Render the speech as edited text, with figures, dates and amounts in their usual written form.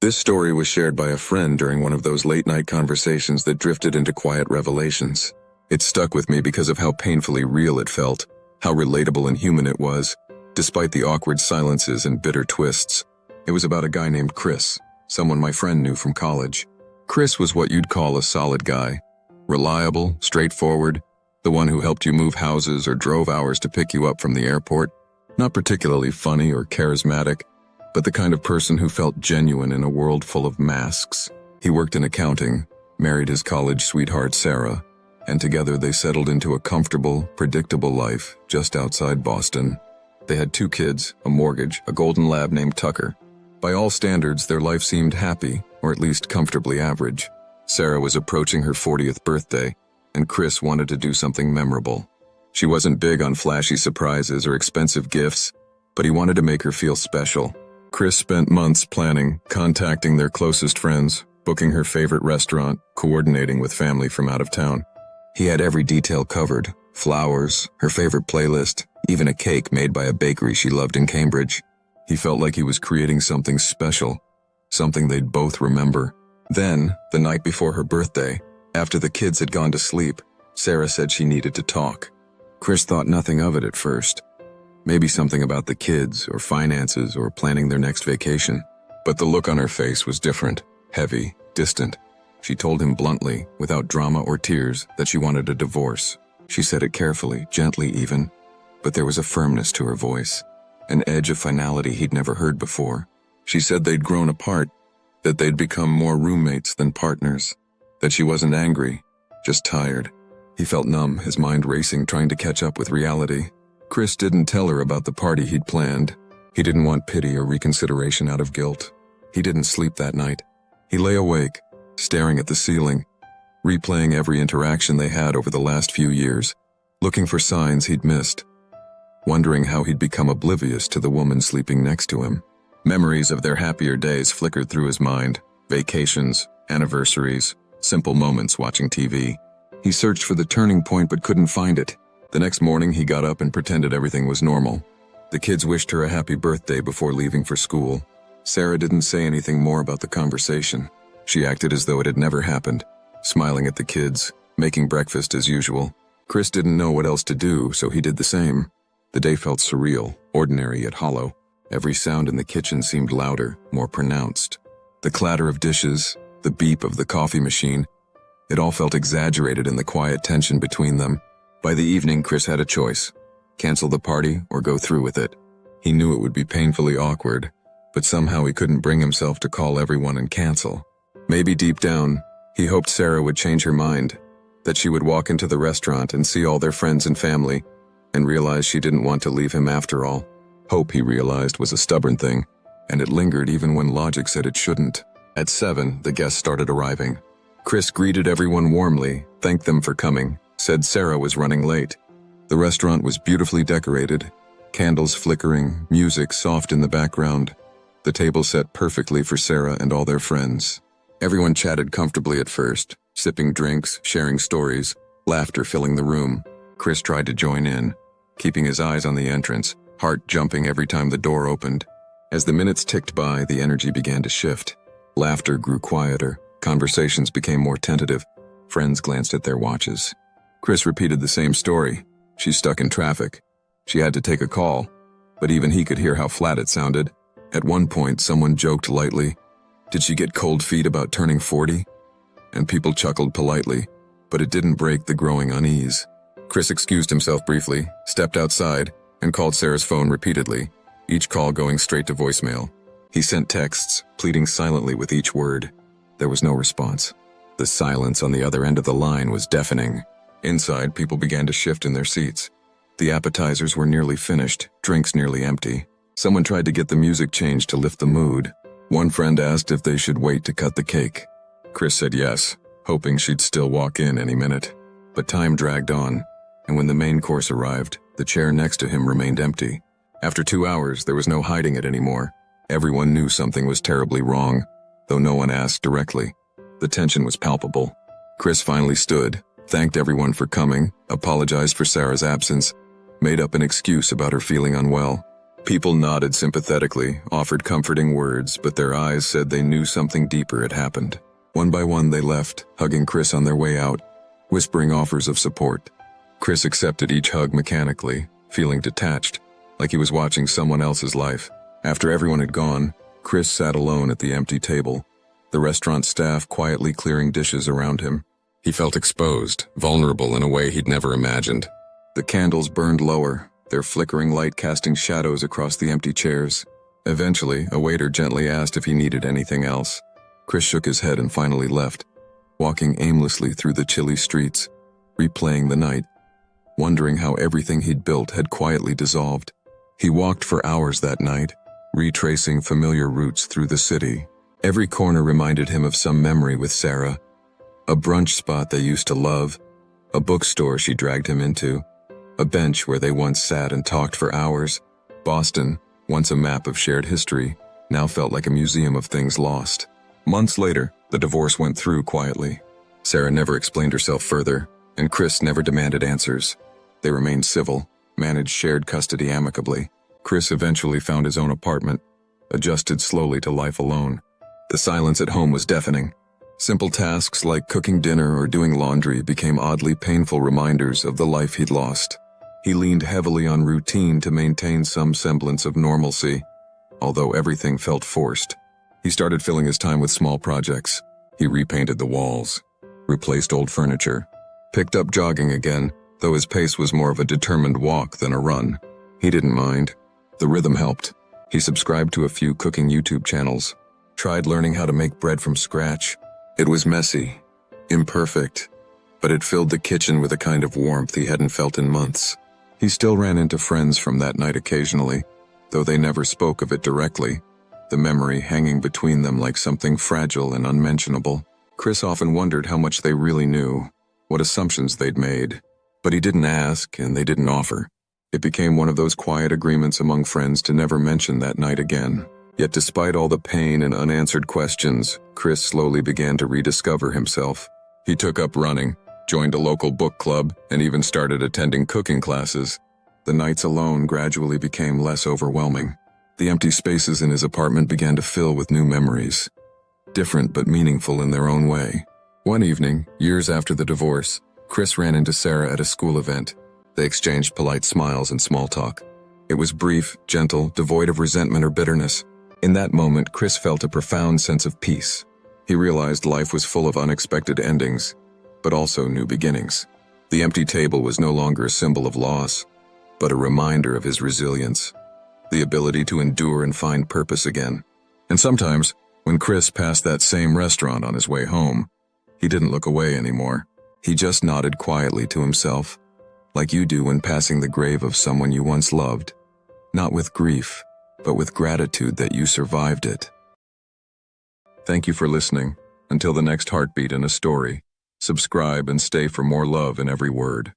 This story was shared by a friend during one of those late-night conversations that drifted into quiet revelations. It stuck with me because of how painfully real it felt, how relatable and human it was, despite the awkward silences and bitter twists. It was about a guy named Chris, someone my friend knew from college. Chris was what you'd call a solid guy. Reliable, straightforward, the one who helped you move houses or drove hours to pick you up from the airport. Not particularly funny or charismatic, but the kind of person who felt genuine in a world full of masks. He worked in accounting, married his college sweetheart Sarah, and together they settled into a comfortable, predictable life just outside Boston. They had 2 kids, a mortgage, a golden lab named Tucker. By all standards, their life seemed happy, or at least comfortably average. Sarah was approaching her 40th birthday, and Chris wanted to do something memorable. She wasn't big on flashy surprises or expensive gifts, but he wanted to make her feel special. Chris spent months planning, contacting their closest friends, booking her favorite restaurant, coordinating with family from out of town. He had every detail covered: flowers, her favorite playlist, even a cake made by a bakery she loved in Cambridge. He felt like he was creating something special, something they'd both remember. Then, the night before her birthday, after the kids had gone to sleep, Sarah said she needed to talk. Chris thought nothing of it at first. Maybe something about the kids, or finances, or planning their next vacation. But the look on her face was different, heavy, distant. She told him bluntly, without drama or tears, that she wanted a divorce. She said it carefully, gently even, but there was a firmness to her voice, an edge of finality he'd never heard before. She said they'd grown apart, that they'd become more roommates than partners, that she wasn't angry, just tired. He felt numb, his mind racing, trying to catch up with reality. Chris didn't tell her about the party he'd planned. He didn't want pity or reconsideration out of guilt. He didn't sleep that night. He lay awake, staring at the ceiling, replaying every interaction they had over the last few years, looking for signs he'd missed, wondering how he'd become oblivious to the woman sleeping next to him. Memories of their happier days flickered through his mind: vacations, anniversaries, simple moments watching TV. He searched for the turning point but couldn't find it. The next morning he got up and pretended everything was normal. The kids wished her a happy birthday before leaving for school. Sarah didn't say anything more about the conversation. She acted as though it had never happened, smiling at the kids, making breakfast as usual. Chris didn't know what else to do, so he did the same. The day felt surreal, ordinary yet hollow. Every sound in the kitchen seemed louder, more pronounced. The clatter of dishes, the beep of the coffee machine, it all felt exaggerated in the quiet tension between them. By the evening, Chris had a choice: cancel the party or go through with it. He knew it would be painfully awkward, but somehow he couldn't bring himself to call everyone and cancel. Maybe deep down, he hoped Sarah would change her mind, that she would walk into the restaurant and see all their friends and family, and realize she didn't want to leave him after all. Hope, he realized, was a stubborn thing, and it lingered even when logic said it shouldn't. At 7, the guests started arriving. Chris greeted everyone warmly, thanked them for coming, said Sarah was running late. The restaurant was beautifully decorated, candles flickering, music soft in the background. The table set perfectly for Sarah and all their friends. Everyone chatted comfortably at first, sipping drinks, sharing stories, laughter filling the room. Chris tried to join in, keeping his eyes on the entrance, heart jumping every time the door opened. As the minutes ticked by, the energy began to shift. Laughter grew quieter, conversations became more tentative. Friends glanced at their watches. Chris repeated the same story. She's stuck in traffic. She had to take a call, but even he could hear how flat it sounded. At one point, someone joked lightly, "Did she get cold feet about turning 40?" And people chuckled politely, but it didn't break the growing unease. Chris excused himself briefly, stepped outside, and called Sarah's phone repeatedly, each call going straight to voicemail. He sent texts, pleading silently with each word. There was no response. The silence on the other end of the line was deafening. Inside, people began to shift in their seats. The appetizers were nearly finished, drinks nearly empty. Someone tried to get the music changed to lift the mood. One friend asked if they should wait to cut the cake. Chris said yes, hoping she'd still walk in any minute. But time dragged on, and when the main course arrived, the chair next to him remained empty. After 2 hours, there was no hiding it anymore. Everyone knew something was terribly wrong, though no one asked directly. The tension was palpable. Chris finally stood, thanked everyone for coming, apologized for Sarah's absence, made up an excuse about her feeling unwell. People nodded sympathetically, offered comforting words, but their eyes said they knew something deeper had happened. One by one they left, hugging Chris on their way out, whispering offers of support. Chris accepted each hug mechanically, feeling detached, like he was watching someone else's life. After everyone had gone, Chris sat alone at the empty table, the restaurant staff quietly clearing dishes around him. He felt exposed, vulnerable in a way he'd never imagined. The candles burned lower, their flickering light casting shadows across the empty chairs. Eventually, a waiter gently asked if he needed anything else. Chris shook his head and finally left, walking aimlessly through the chilly streets, replaying the night, wondering how everything he'd built had quietly dissolved. He walked for hours that night, retracing familiar routes through the city. Every corner reminded him of some memory with Sarah, a brunch spot they used to love, a bookstore she dragged him into, a bench where they once sat and talked for hours. Boston, once a map of shared history, now felt like a museum of things lost. Months later, the divorce went through quietly. Sarah never explained herself further, and Chris never demanded answers. They remained civil, managed shared custody amicably. Chris eventually found his own apartment, adjusted slowly to life alone. The silence at home was deafening. Simple tasks like cooking dinner or doing laundry became oddly painful reminders of the life he'd lost. He leaned heavily on routine to maintain some semblance of normalcy, although everything felt forced. He started filling his time with small projects. He repainted the walls, replaced old furniture, picked up jogging again, though his pace was more of a determined walk than a run. He didn't mind. The rhythm helped. He subscribed to a few cooking YouTube channels, tried learning how to make bread from scratch. It was messy, imperfect, but it filled the kitchen with a kind of warmth he hadn't felt in months. He still ran into friends from that night occasionally, though they never spoke of it directly, the memory hanging between them like something fragile and unmentionable. Chris often wondered how much they really knew, what assumptions they'd made, but he didn't ask and they didn't offer. It became one of those quiet agreements among friends to never mention that night again. Yet despite all the pain and unanswered questions, Chris slowly began to rediscover himself. He took up running, joined a local book club, and even started attending cooking classes. The nights alone gradually became less overwhelming. The empty spaces in his apartment began to fill with new memories, different but meaningful in their own way. One evening, years after the divorce, Chris ran into Sarah at a school event. They exchanged polite smiles and small talk. It was brief, gentle, devoid of resentment or bitterness. In that moment, Chris felt a profound sense of peace. He realized life was full of unexpected endings, but also new beginnings. The empty table was no longer a symbol of loss, but a reminder of his resilience, the ability to endure and find purpose again. And sometimes, when Chris passed that same restaurant on his way home, he didn't look away anymore. He just nodded quietly to himself, like you do when passing the grave of someone you once loved, not with grief, but with gratitude that you survived it. Thank you for listening. Until the next heartbeat in a story, subscribe and stay for more love in every word.